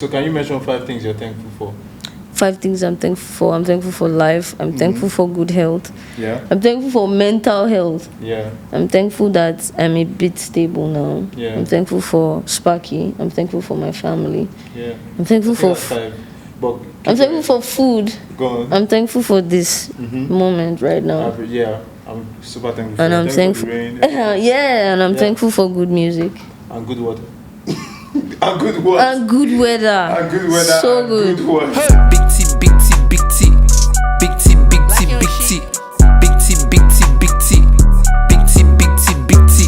So can you mention 5 things you're thankful for? 5 things I'm thankful for. I'm thankful for life. I'm thankful for good health. Yeah. I'm thankful for mental health. Yeah. I'm thankful that I'm a bit stable now. Yeah. I'm thankful for Sparky. I'm thankful for my family. Yeah. I'm thankful for. That's 5. But I'm thankful for food. Go on. I'm thankful for this moment right now. Yeah. I'm super thankful. And for I'm thankful. For the rain. Yeah, and I'm thankful for good music. And good water. And good water. And good weather. And good weather. So and good. Good water. Big T, big T, big T, big T, big T, big T, big T, big T, big T, big T, big T, big T.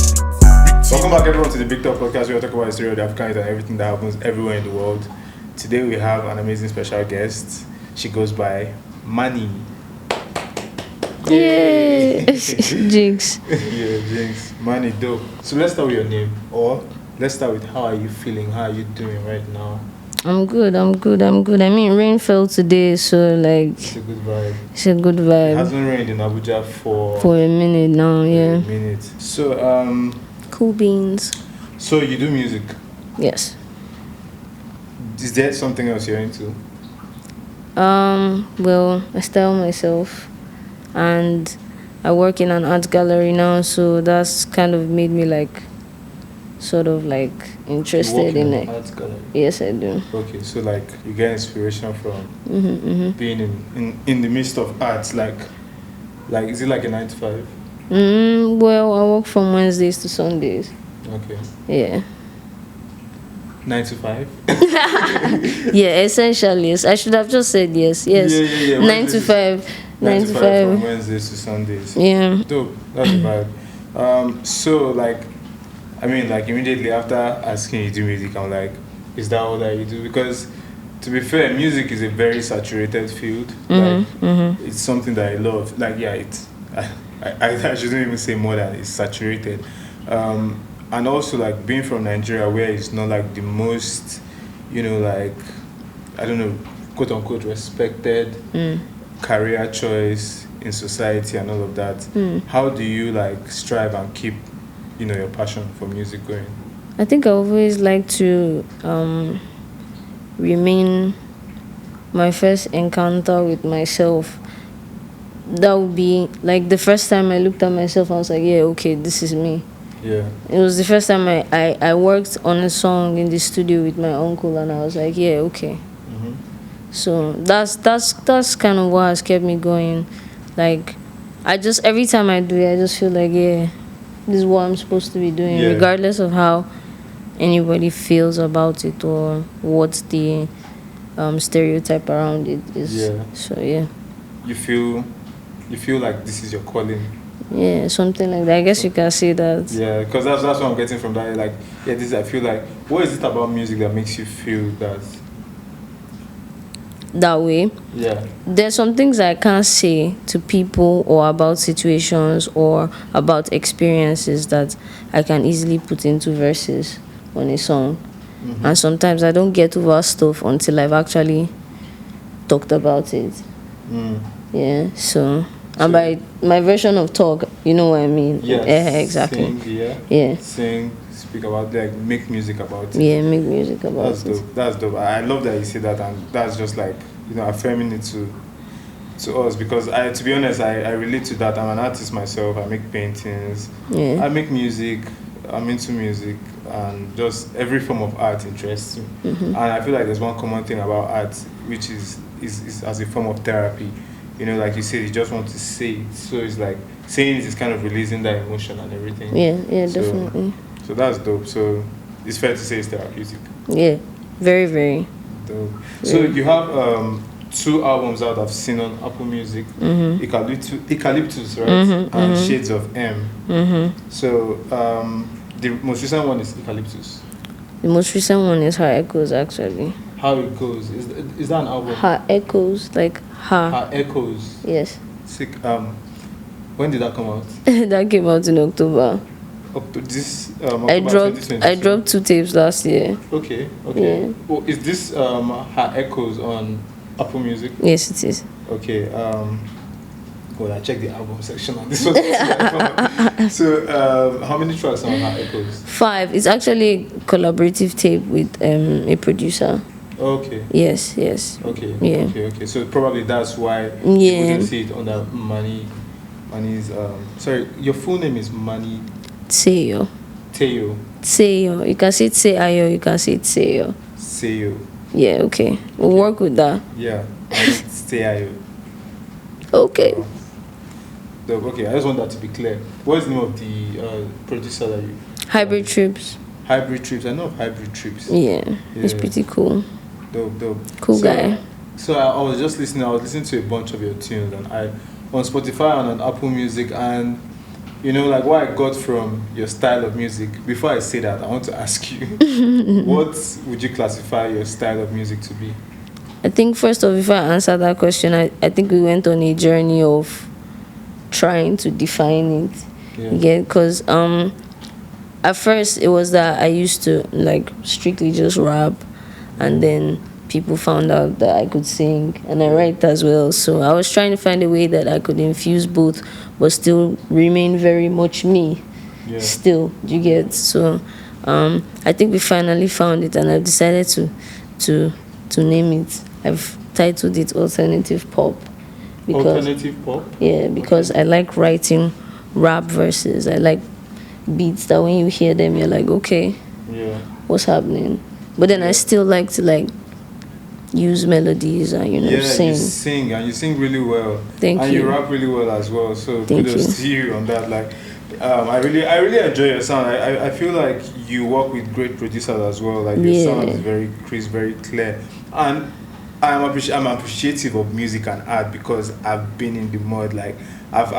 Welcome back everyone to the Big Talk podcast where we talk about the story of the Africans and everything that happens everywhere in the world. Today we have an amazing special guest. She goes by Mannie. Yay! Jinx. Yeah, Jinx. Mannie, dope. So let's start with your name. Or let's start with how are you feeling? How are you doing right now? I'm good. I mean, rain fell today, so like It's a good vibe. it's a good It vibe. hasn't rained in Abuja for For a minute now, yeah. a minute. So Cool beans. so you do music. Yes. Is there something else you're into? Well, I style myself, and I work in an art gallery now, so that's kind of made me like, sort of like interested in it. Art gallery. Yes, I do. Okay, so like you get inspiration from being in the midst of art, like is it like a 9 to 5? Well, I work from Wednesdays to Sundays. Okay. Yeah. 9 to 5? Yeah, essentially, yes. I should have just said yes. Yes. Yeah. 9 to 5. 9 to 5. From Wednesdays to Sundays. Yeah. Dope. That's the vibe. So like, I mean, like immediately after asking you to do music, I'm like, is that all that you do? Because to be fair, music is a very saturated field. It's something that I love. Like, yeah, it's I shouldn't even say more than it's saturated. And also like being from Nigeria, where it's not like the most, like I don't know, quote unquote respected career choice in society and all of that. How do you like strive and keep, your passion for music going? I think I always like to remain my first encounter with myself. That would be like the first time I looked at myself, I was like, yeah, okay, this is me. Yeah. It was the first time I worked on a song in the studio with my uncle, and I was like, yeah, okay. So that's kind of what has kept me going. Like, every time I do it, I just feel like, yeah, this is what I'm supposed to be doing, regardless of how anybody feels about it or what the stereotype around it is. Yeah. So yeah. You feel like this is your calling. Yeah, something like that. I guess you can say that. Yeah, because that's what I'm getting from that. Like, yeah, I feel like, what is it about music that makes you feel that way? Yeah. There's some things I can't say to people or about situations or about experiences that I can easily put into verses on a song. And sometimes I don't get over stuff until I've actually talked about it. Yeah, so and by my version of talk, you know what I mean? Yes. Exactly. Sing, Yeah. Sing, speak about, like, make music about it. Yeah, make music about That's dope. That's dope. I love that you say that, and that's just like, affirming it to us, because to be honest, I relate to that. I'm an artist myself. I make paintings. Yeah. I make music. I'm into music, and just every form of art interests me. And I feel like there's one common thing about art, which is as a form of therapy. Like you said, you just want to say it. So it's like saying it is kind of releasing that emotion and everything. Yeah, definitely. So that's dope. So it's fair to say it's therapeutic. Yeah, very, very. Dope. So you have 2 albums out I've seen on Apple Music, Eucalyptus, right? And Shades of M. So the most recent one is Eucalyptus. The most recent one is Her Echoes, actually. How It Goes. Is that an album? Her Echoes, like her. Her Echoes. Yes. Sick. When did that come out? That came out in October. October 2022. I dropped 2 tapes last year. Okay. Yeah. Oh, is this Her Echoes on Apple Music? Yes, it is. Okay. Well, I checked the album section and this was So how many tracks are on Her Echoes? 5. It's actually a collaborative tape with a producer. Okay. Yes, yes. Okay. Yeah. Okay. So probably that's why you Yeah. wouldn't see it under Mannie's. Sorry, your full name is Mannie Tseayo. Teo Tseayo. You can say Tseayo, you can say Tseayo. Seyo. Yeah, okay. We'll work with that. Yeah. Tseayo. Okay. Okay, I just want that to be clear. What's the name of the producer that you? Hybrid trips. Hybrid Trips. I know of Hybrid Trips. Yeah, it's Yeah. pretty cool. Dope. Cool So, guy. So I was just listening. I was listening to a bunch of your tunes, and I on Spotify and on Apple Music, and you know, like what I got from your style of music. Before I say that, I want to ask you, what would you classify your style of music to be? I think first off, before I answer that question, I think we went on a journey of trying to define it. Yeah. Yeah, because at first it was that I used to like strictly just rap, and then people found out that I could sing and I write as well. So I was trying to find a way that I could infuse both, but still remain very much me. Yeah. Still, you get. So I think we finally found it, and I've decided to name it. I've titled it alternative pop because Alternative pop. yeah, because I like writing rap verses. I like beats that when you hear them, you're like, okay, Yeah. what's happening? But then I still like to like use melodies and Yeah, sing. you sing and you sing really well. Thank and you. you rap really well as well. So Thank kudos to you on that. Like, I really enjoy your sound. I feel like you work with great producers as well. Like your sound is very crisp, very clear, and I'm appreciative of music and art because I've been in the mud. Like I've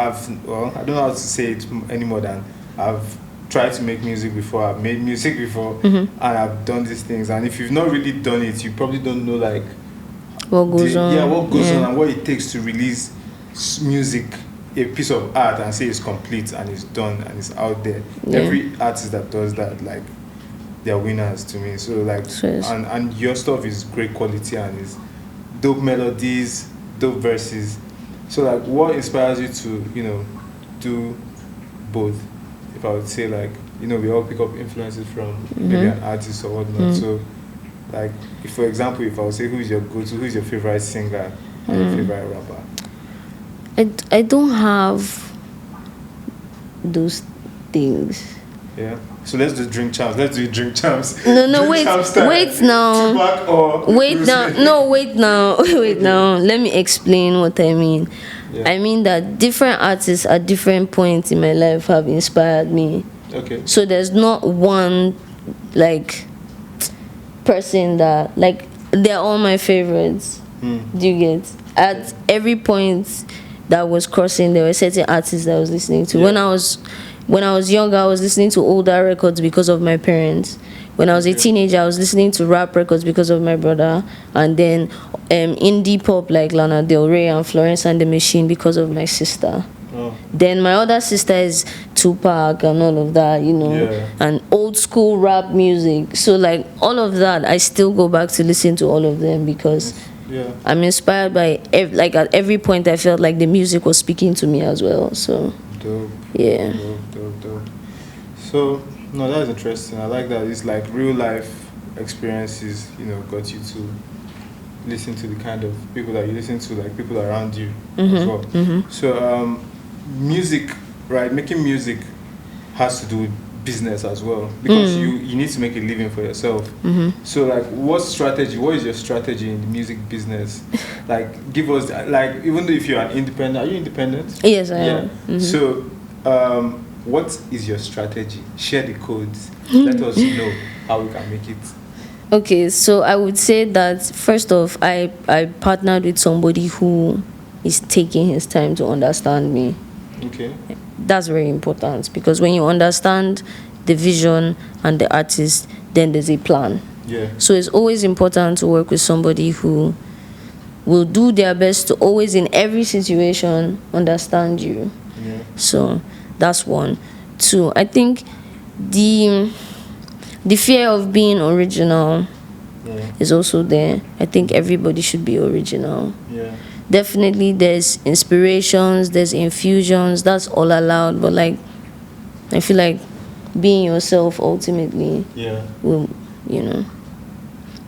well, I don't know how to say it any more than I've tried to make music before. I've made music before, and I've done these things. And if you've not really done it, you probably don't know like What goes on? Yeah, what goes on and what it takes to release music, a piece of art, and say it's complete and it's done and it's out there. Yeah. Every artist that does that, like, they're winners to me. So like, Yes. and your stuff is great quality and is dope melodies, dope verses. So like, what inspires you to do both? If I would say like, we all pick up influences from maybe an artist or whatnot. So like, if for example, if I would say who's your go-to, who's your favorite singer and your favorite rapper? I don't have those things. Yeah. So let's do drink champs. Let's do drink champs. No, Drink wait champs time. now. Tupac or Wait Bruce now. Lee? No, wait now. Wait now. Let me explain what I mean. Yeah. I mean that different artists at different points in my life have inspired me. Okay. So there's not one like person that like they're all my favorites. Do you get? At every point that was crossing, there were certain artists that I was listening to. Yeah. When I was younger, I was listening to older records because of my parents. When I was a teenager, I was listening to rap records because of my brother, and then indie pop like Lana Del Rey and Florence and the Machine because of my sister. Oh. Then my other sister is Tupac and all of that, Yeah. and old school rap music. So like all of that, I still go back to listen to all of them because Yeah. I'm inspired by like at every point I felt like the music was speaking to me as well. So Dope. yeah. Dope. So no, that's interesting. I like that. It's like real life experiences, got you to listen to the kind of people that you listen to, like people around you as well. So music, right? Making music has to do with business as well because you need to make a living for yourself. So like, what is your strategy in the music business? Like, give us like, even though if you're an independent, are you independent? Yes, I am. So what is your strategy? Share the codes. Let us know how we can make it. Okay, so I would say that first off, I partnered with somebody who is taking his time to understand me. Okay. That's very important because when you understand the vision and the artist, then there's a plan. Yeah. So it's always important to work with somebody who will do their best to always in every situation understand you. Yeah. So that's one. Two, I think the fear of being original is also there. I think everybody should be original. Yeah. Definitely there's inspirations, there's infusions, that's all allowed, but like I feel like being yourself ultimately Yeah. will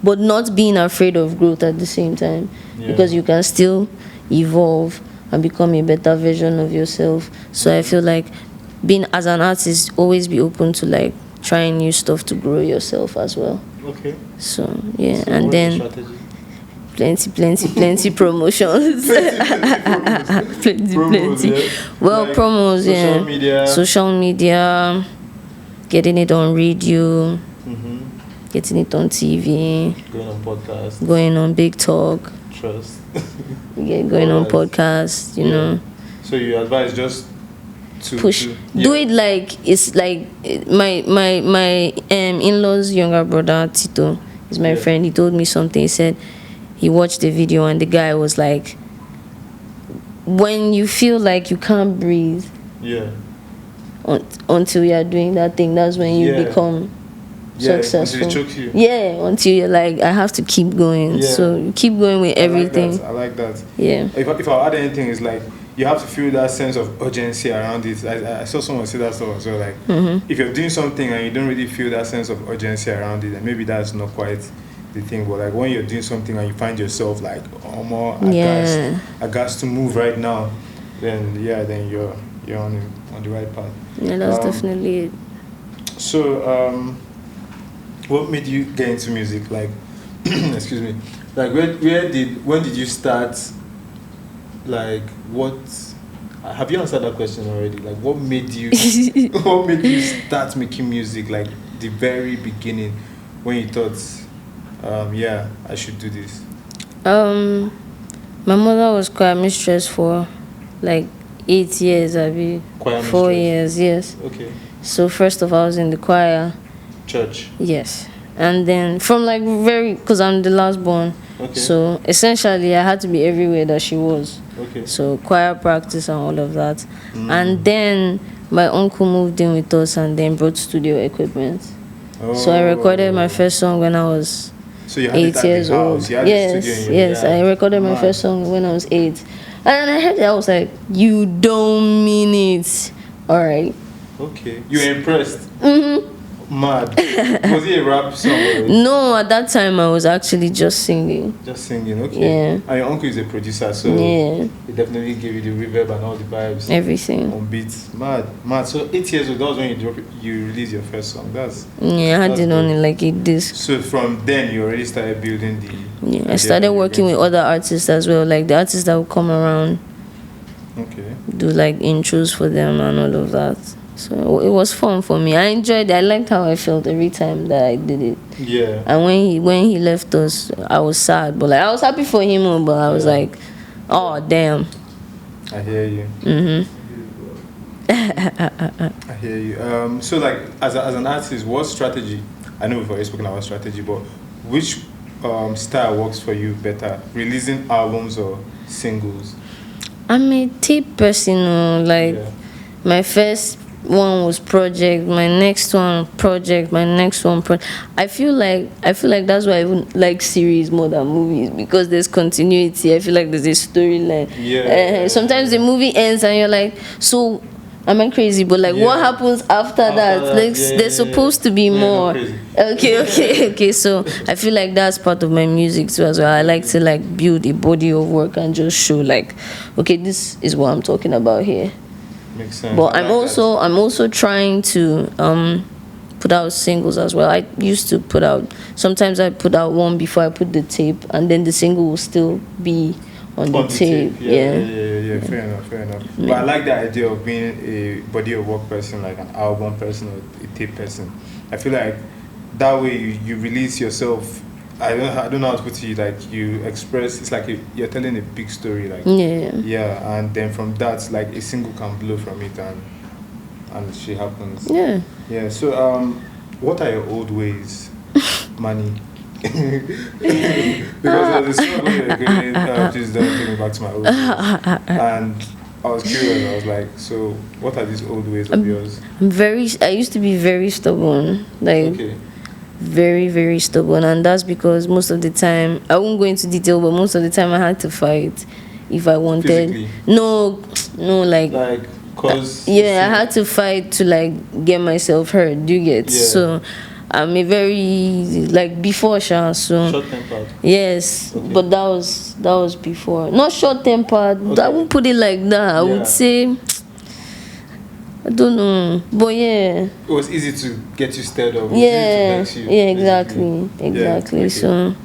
but not being afraid of growth at the same time, Yeah. because you can still evolve and become a better version of yourself. So I feel like being as an artist, always be open to like trying new stuff to grow yourself as well. Okay. So yeah, So and what's the then strategy? plenty promotions. plenty. Promos, yeah. Well, Like promos, yeah. social media. Social media, getting it on radio, Mm-hmm. getting it on TV, Going on podcast. going on Big Talk, Trust. going on Alright. podcasts, you Yeah. know. So you advise just to Push. Do it like it's like my in-laws younger brother Tito is my Yeah. friend. He told me something. He said he watched the video and the guy was like, when you feel like you can't breathe Yeah. until you are doing that thing, that's when you Yeah. become Yeah. successful. Until it chokes you. Yeah, until you're like, I have to keep going. Yeah. So you keep going with everything. I like that. Yeah. If I add anything, it's like you have to feel that sense of urgency around it. I saw someone say that stuff as well. Like if you're doing something and you don't really feel that sense of urgency around it, then maybe that's not quite the thing. But like when you're doing something and you find yourself like, oh more Yeah. I got to move right now, then you're on the right path. Yeah, that's Um, definitely it. So, what made you get into music? Like, excuse me. Like, when did you start? Like, what? Have you answered that question already? Like, what made you? What made you start making music? Like, the very beginning, when you thought, yeah, I should do this. My mother was choir mistress for like 8 years, Choir 4 mistress. years, yes. Okay. So first of all, I was in the choir, Church. yes, and then from like because I'm the last born, Okay. so essentially I had to be everywhere that she was. Okay. So choir practice and all of that, and then my uncle moved in with us and then brought studio equipment. So I recorded my first song when I was So you had 8 it at years the old. house. You had the Yes, studio in your yes. yard. I recorded my Man. first song when I was 8. And I heard it, I was like, you don't mean it. Alright. Okay. You were impressed. Mm-hmm. Mad. Was it a rap song? Or No, at that time I was actually just singing. just singing? Okay. Yeah. And your uncle is a producer, so Yeah, he definitely gave you the reverb and all the vibes everything. on beats. Mad. So 8 years old, that was when you released your first song. Yeah, I had That's it on good. it like a disc. So from then you already started building the. Yeah, I started working with other artists as well, like the artists that would come around, Okay. do like intros for them and all of that. So it was fun for me. I enjoyed it. I liked how I felt every time that I did it. Yeah. And when he left us, I was sad, but like I was happy for him, but I was Yeah. like, oh damn. I hear you. I hear you. So like as an artist, what strategy? I know we've already spoken about strategy, but which style works for you better? Releasing albums or singles? I'm a tape person. Like Yeah. my first one was project, my next one project, my next one project. I feel like that's why I even like series more than movies, because there's continuity. I feel like there's a storyline. Yeah. Sometimes the movie ends and you're like, so am I crazy? But like, what Yeah. happens after that? that, Like, yeah, there's yeah, supposed to be yeah, more. not crazy. Okay. So I feel like that's part of my music too as well. I like to like build a body of work and just show like, okay, this is what I'm talking about here. Makes sense. But I I'm like that. also trying to put out singles as well. I used to put out, sometimes I put out one before I put the tape, and then the single will still be on the tape. Yeah. Fair enough. But I like the idea of being a body of work person, like an album person or a tape person. I feel like that way you release yourself. I don't know how to put it. Like you express. It's like you're telling a big story. Like Yeah. and then from that, like a single can blow from it, and shit happens. Yeah. Yeah. So what are your old ways, Mannie? Because there's a song where you're going, please don't take me back to my old ways. And I was curious. I was like, so what are these old ways of yours? I used to be very stubborn. Like Okay. very, very stubborn, and that's because most of the time, I won't go into detail, but most of the time I had to fight if I wanted. Physically? No, like Like, cause yeah, I had to fight to like get myself heard. Do you get? Yeah. So I'm a very like before Sha, so Short tempered. yes, Okay. but that was before. Not short tempered. I Okay. won't put it like that. I Yeah. would say I don't know, but yeah. It was easy to get you stirred up. It was Yeah, easy to vex you, yeah, basically. exactly. Yeah, okay. So,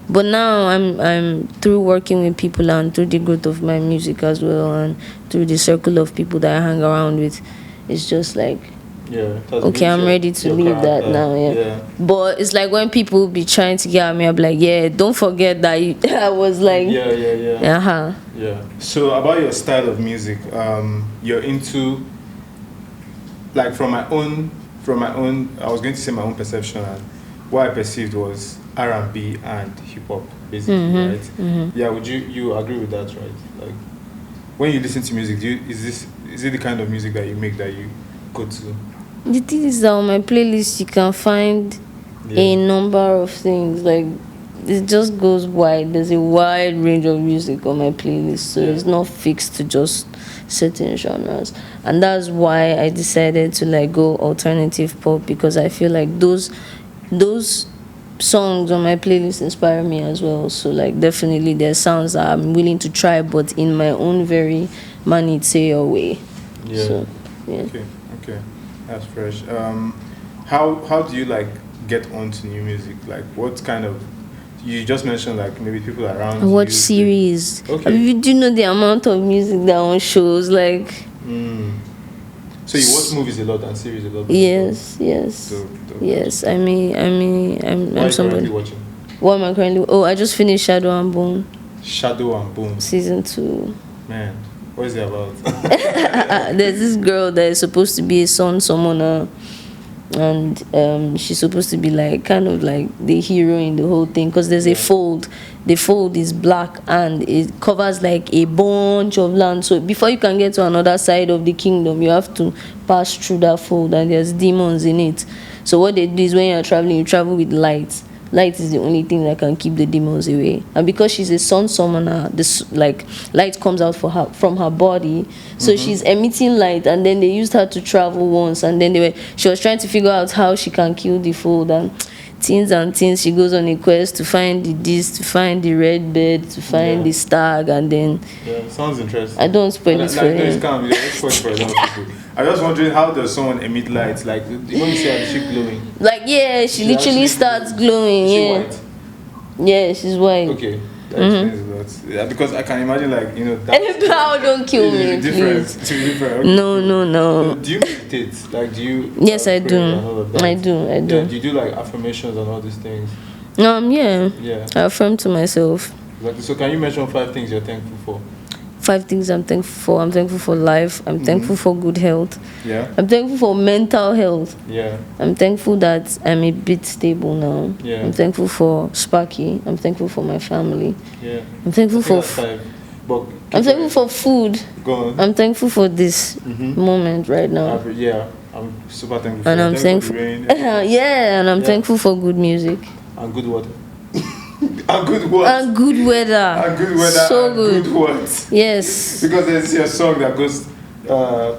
but now I'm through working with people and through the growth of my music as well, and through the circle of people that I hang around with. It's just like, Yeah. That's okay, I'm your- ready to your leave that character. now. Yeah. But it's like when people be trying to get at me, I'm like, yeah, don't forget that I was like, Yeah, yeah, yeah. uh-huh. Yeah. So about your style of music, you're into, like from my own, I was going to say my own perception, and what I perceived was R&B and hip hop, basically, right? Yeah. Would you agree with that, right? Like when you listen to music, is it the kind of music that you make that you go to? The thing is that on my playlist you can find a number of things. Like it just goes wide. There's a wide range of music on my playlist, so it's not fixed to just certain genres. And that's why I decided to like go alternative pop, because I feel like those songs on my playlist inspire me as well. So like definitely there's sounds that I'm willing to try, but in my own very Mannie Tseayo way. Yeah. So yeah. Okay, that's fresh. How do you like get onto new music? Like what kind of, you just mentioned like maybe people around I watch you. series. Okay. I mean, do you know the amount of music that on shows? Like So you watch movies a lot and series a lot? yes. Dope. Yes. I'm What are you currently somebody. watching? What am I currently? Oh, I just finished Shadow and Bone Shadow and Bone. season 2. Man, what is it about? There's this girl that is supposed to be a sun summoner, and she's supposed to be like kind of like the hero in the whole thing, because there's a fold. The fold is black and it covers like a bunch of land, so before you can get to another side of the kingdom you have to pass through that fold, and there's demons in it. So what they do is when you're traveling, you travel with light. Light is the only thing that can keep the demons away. And because she's a sun summoner, this like light comes out for her from her body, so she's emitting light. And then they used her to travel once, and then she was trying to figure out how she can kill the fold, and things. She goes on a quest to find to find the red bird, to find the stag, and then Yeah, sounds interesting. I don't spoil it for no, it's him. calm. It's spoil for a lot of people. I was wondering, how does someone emit lights? Like when you say she glowing, Like yeah, she literally actually starts glowing. is she Yeah, white? yeah, she's white. Okay, that explains a lot. Yeah, because I can imagine like that. How don't kill me, It's different. please. It's different. Okay. No. Do you meditate? Like, do you? Yes, I pray do. and all of that? I do. Yeah, do you do like affirmations and all these things? Yeah. Yeah. I affirm to myself. Exactly. So, can you mention 5 things you're thankful for? 5 things I'm thankful for. I'm thankful for life. I'm thankful for good health. Yeah. I'm thankful for mental health. Yeah. I'm thankful that I'm a bit stable now. Yeah. I'm thankful for Sparky. I'm thankful for my family. Yeah. I'm thankful I think for. that's 5. But I'm thankful for food. Go on. I'm thankful for this moment right now. Yeah. I'm super thankful. And for I'm it. thankful. For the rain Yeah, and I'm Yeah. thankful for good music. and good water. And good what? And good weather. And good weather. So and good. what? Yes. Because there's a song that goes.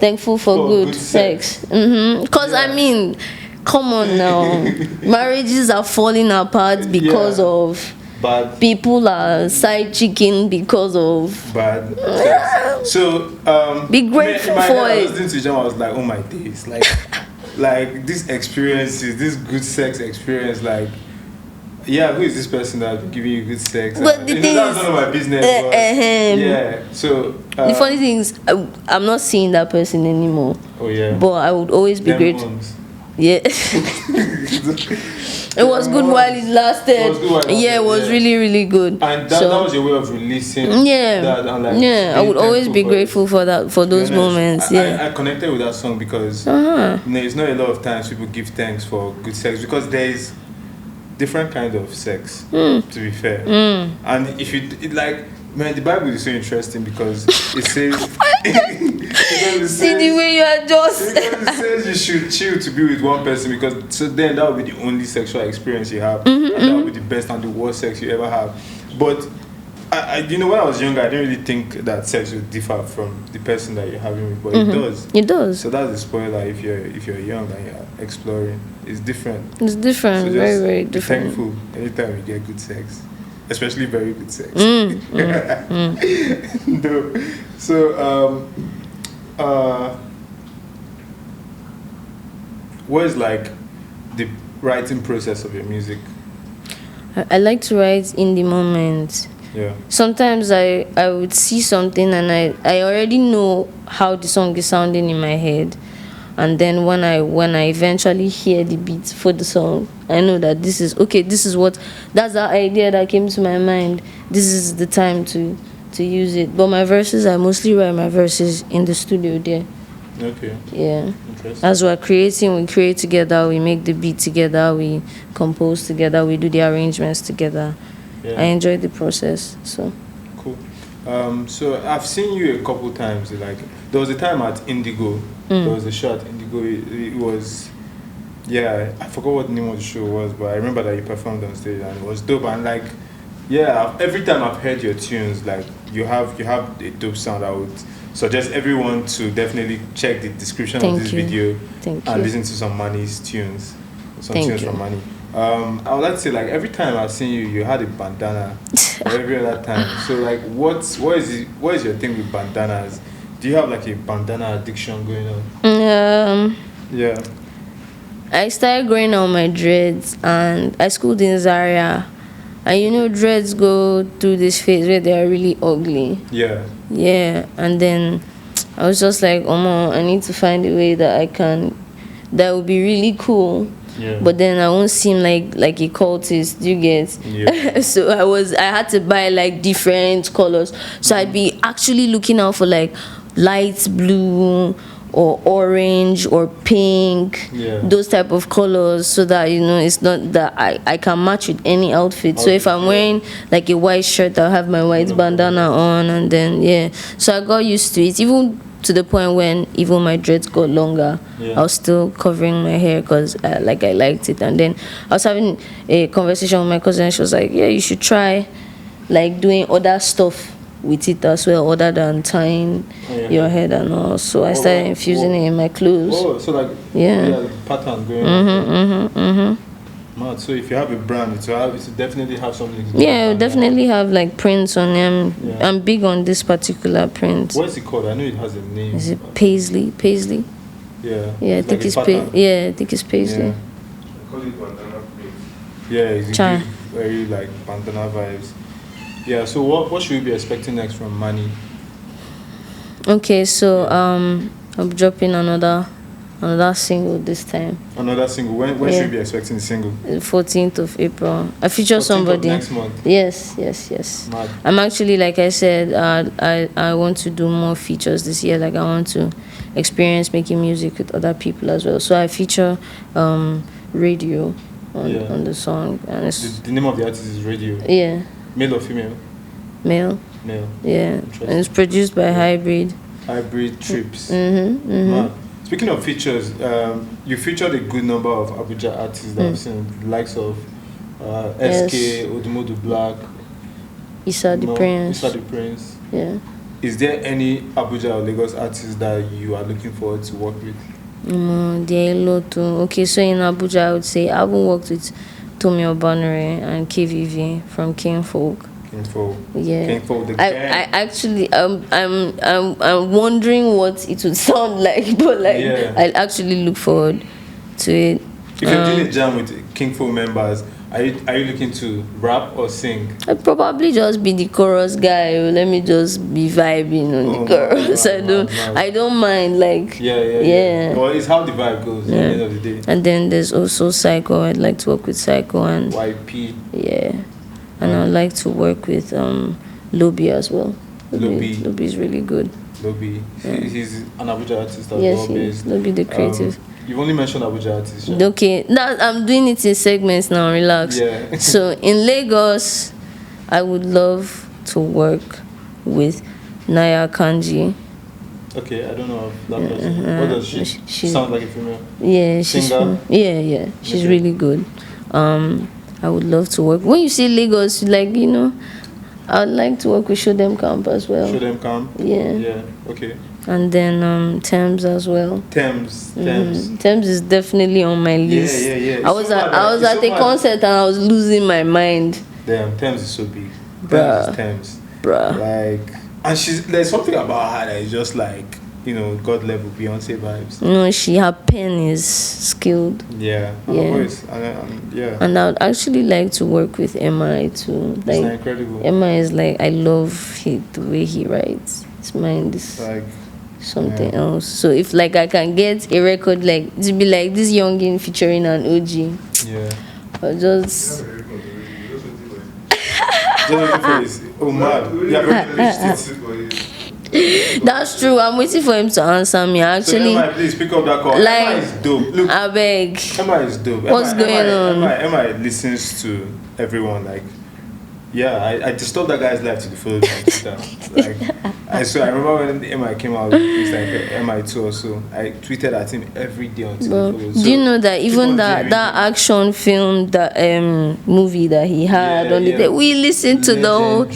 Thankful for good sex. Because I mean, come on now. Marriages are falling apart because of Bad. people are side chicken because of Bad sex. So Be grateful in my for head, I it. was listening to John, I was like, oh my days, like these experiences, this good sex experience, like, yeah, who is this person that's giving you good sex? But the thing that's is, none of my business. But, yeah. So the funny thing is, I'm not seeing that person anymore. Oh yeah. But I would always be Them grateful. ones. Yeah. It was good while it lasted. It was good while it lasted, Yeah, it was yeah. really, really good. And that was your way of releasing. Yeah, That, and like yeah. I being would always thankful be for it. grateful for that, for those To be honest, moments. I Yeah. connected with that song because it's not a lot of times people give thanks for good sex, because there is different kind of sex. To be fair, and if you like, man, the Bible is so interesting because it says. See the way you are just. Because it says you should chill to be with one person, because so then that will be the only sexual experience you have, and that will be the best and the worst sex you ever have. But you know, when I was younger, I didn't really think that sex would differ from the person that you're having with, but it does. It does. So that's the spoiler. If you're young and you're exploring, it's different. It's different, So very, just very be different. thankful anytime you get good sex, especially very good sex. No. So what is like the writing process of your music? I like to write in the moment. Yeah. Sometimes I would see something and I already know how the song is sounding in my head, and then when I eventually hear the beat for the song, I know that this is okay. That's the idea that came to my mind. This is the time to use it. But my verses, I mostly write my verses in the studio there. Okay. Yeah. Interesting. As we're creating, we create together, we make the beat together, we compose together, we do the arrangements together. Yeah. I enjoy the process. So Cool. So I've seen you a couple times. Like there was a time at Indigo. There was a show at Indigo. It was, yeah, I forgot what the name of the show was, but I remember that you performed on stage and it was dope. And like, yeah, every time I've heard your tunes, like you have a dope sound. I would suggest everyone to definitely check the description of this video and listen to some Mannie's tunes, tunes from Mannie. I would like to say, like, every time I've seen you, you had a bandana. Every other time. So like, what is your thing with bandanas? Do you have like a bandana addiction going on? Yeah. I started growing out my dreads, and I schooled in Zaria, and you know dreads go through this phase where they are really ugly. Yeah. Yeah, and then I was just like, oh, I need to find a way that would be really cool. Yeah. But then I won't seem like a cultist, you get? Yeah. So I had to buy like different colors. So I'd be actually looking out for like light blue or orange or pink, those type of colors, so that it's not that I can match with any outfit. So if I'm wearing like a white shirt, I'll have my white bandana on, and then so I got used to it, even to the point when even my dreads got longer. I was still covering my hair because I liked it. And then I was having a conversation with my cousin, and she was like, yeah, you should try like doing other stuff with it as well, other than tying your head and all. So I started infusing it in my clothes. Oh, so like the pattern going on. Mad. So if you have a brand, it will definitely have something to do. Yeah, it will definitely have like prints on them. I'm big on this particular print. What is it called? I know it has a name. Is it Paisley? Yeah. Yeah, I think it's Paisley. Yeah. I call it bandana print. Yeah, it's very like bandana vibes. Yeah, so what should we be expecting next from Mannie? Okay, so I'm dropping another single this time. Another single. When should we be expecting the single? 14th of April. I feature 14th somebody. Of next month. Yes. Mad. I'm actually, like I said, I want to do more features this year. Like I want to experience making music with other people as well. So I feature Radio on the song, and it's the name of the artist is Radio. Yeah. Male or female? Male. Yeah. And it's produced by Hybrid Trips. Mm-hmm. Speaking of features, you featured a good number of Abuja artists that I've seen, the likes of SK, Odumodu Black, Issa the Prince. Yeah. Is there any Abuja or Lagos artists that you are looking forward to work with? There are a lot too. Okay, so in Abuja, I would say I haven't worked with Tommy Obanere and KVV from King Folk. Yeah. King Folk, the I actually I'm wondering what it would sound like, but I actually look forward to it. If you're doing a jam with King Folk members, are you looking to rap or sing? I'd probably just be the chorus guy. Let me just be vibing on the chorus. I don't mind, like yeah. Well, it's how the vibe goes at the end of the day. And then there's also Psycho. I'd like to work with Psycho and YP. Yeah. And I'd like to work with Lobby as well. Lobby is really good. Lobby. He's an Abuja artist as well. Yes, Lobby the creative. You've only mentioned Abuja artists. Okay, I'm doing it in segments now. Relax. Yeah. So in Lagos, I would love to work with Naya Kanji. Okay, I don't know that person. What does she sound like a female? Yeah, singer? Yeah. She's really good. I would love to work. When you say Lagos, like I'd like to work with Show Them Camp as well. Show Them Camp. Yeah. Yeah. Okay. And then Thames as well. Thames. Thames is definitely on my list. Yeah. I was at a concert and I was losing my mind. Damn, Thames is so big. Bruh. Thames. Bruh. Like, and there's something about her that is just like, God level Beyonce vibes. No, her pen is skilled. Yeah. And her voice. And yeah. And I would actually like to work with MI too. Like, it's incredible. MI is like, I love the way he writes. His mind is like something else. So if like I can get a record like to be like this youngin featuring an OG. Yeah. Or just oh man. that's true. I'm waiting for him to answer me. Actually, so Emma, please pick up that call. Like, Emma is dope. Look, I beg. Emma is dope. What's going on? Emma listens to everyone. Like, yeah, I disturbed that guy's life to the fullest extent. Like, I remember when Emma came out with this, like Emma too or so. I tweeted at him every day until the fullest. Do you know that even that action film, that movie that he had on the day, we listened to the whole.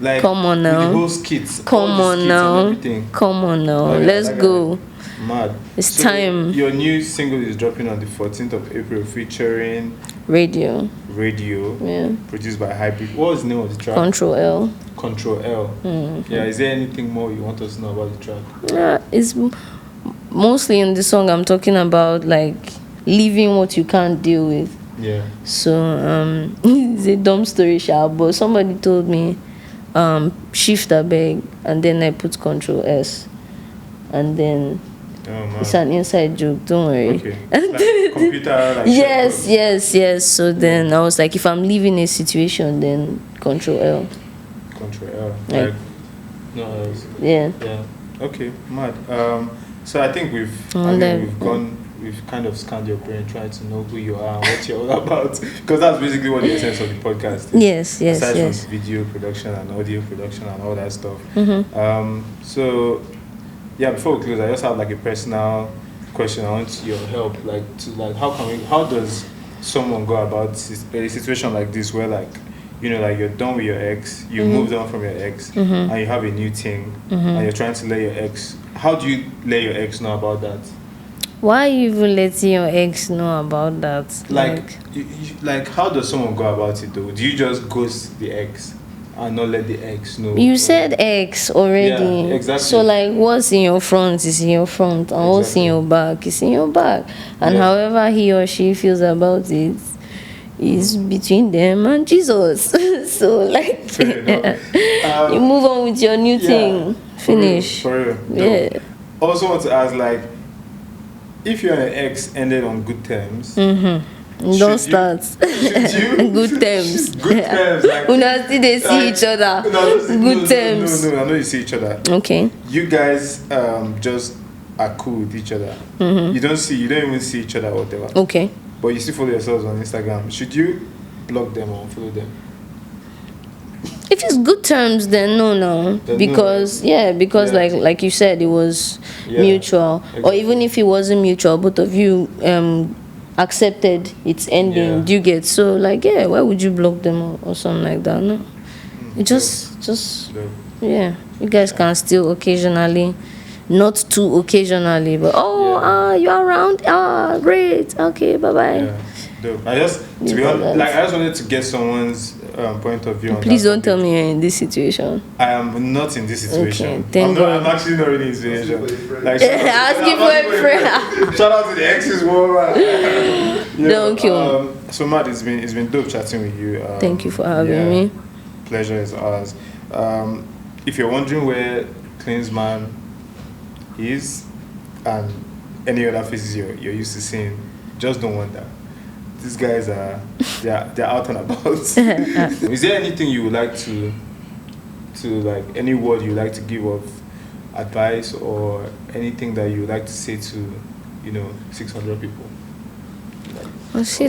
Like, come on now. The whole skits. Come on now. Come on now. Let's go. Mad. It's time. Your new single is dropping on the 14th of April, featuring Radio. Yeah. Produced by Hybrid. What was the name of the track? Control L. Mm-hmm. Yeah. Is there anything more you want us to know about the track? Yeah, it's mostly in the song I'm talking about like leaving what you can't deal with. Yeah. So it's a dumb story, but somebody told me shift a bag and then I put Control S and then it's an inside joke, don't worry. Okay. Like computer, like yes. So then I was like, if I'm leaving a situation, then Control L. Like no else. Yeah. Okay, mad. So I think we've kind of scanned your brain, trying to know who you are and what you're all about, because that's basically what the essence of the podcast is. Yes. Aside from video production and audio production and all that stuff. So yeah, before we close, I just have like a personal question. I want your help, how does someone go about a situation like this where like you're done with your ex, you moved on from your ex, and you have a new thing, and you're trying to let your ex. How do you let your ex know about that? Why are you even letting your ex know about that? Like how does someone go about it though? Do you just ghost the ex and not let the ex know? You said ex already. Yeah, exactly. So like what's in your front is in your front, and what's in your back is in your back. And however he or she feels about it is between them and Jesus. So like you move on with your new thing. Finish. For real. Yeah. Also want to ask, like, if your ex ended on good terms, don't start. Good terms. Good terms. Like, una still they see each other. Good terms. No, I know you see each other. Okay. You guys just are cool with each other. You don't even see each other or whatever. Okay. But you still follow yourselves on Instagram. Should you block them or follow them? If it's good terms, then no. Because like you said, it was mutual. Exactly. Or even if it wasn't mutual, both of you accepted its ending. Do you get? So like why would you block them or something like that? No. It just you guys can still occasionally, not too occasionally, but you are around, great, okay, bye. Yeah. Dope. I just wanted to get someone's point of view on Please that don't tell me you're in this situation. I am not in this situation. Okay, I'm actually not really in this situation. Like, asking for a prayer. Shout out to the exes, woman. Don't kill. So Matt, it's been dope chatting with you. Thank you for having me. Pleasure is ours. If you're wondering where Klinsman is and any other faces you're used to seeing, just don't wonder. These guys they're out and about. Is there anything you would like to like, any word you like to give of advice or anything that you would like to say to 600 people?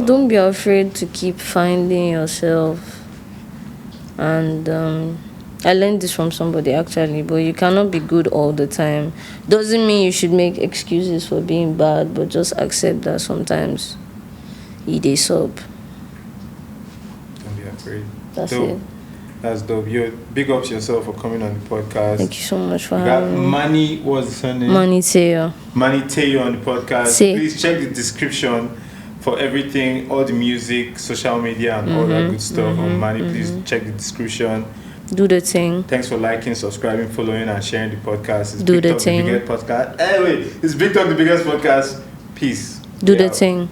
Don't be afraid to keep finding yourself. And I learned this from somebody actually, but you cannot be good all the time. Doesn't mean you should make excuses for being bad, but just accept that sometimes it is up. Don't be afraid. That's it. That's dope. Yo, big ups yourself for coming on the podcast. Thank you so much for We got having me. Mannie, what's her name? Mannie Tseayo. Mannie Tseayo on the podcast. See. Please check the description for everything, all the music, social media, and all that good stuff on Mannie. Please check the description. Do the thing. Thanks for liking, subscribing, following, and sharing the podcast. It's Do Big the Talk, thing. the biggest podcast. Anyway, it's Big Talk, the biggest podcast. Peace. Do We the out. thing.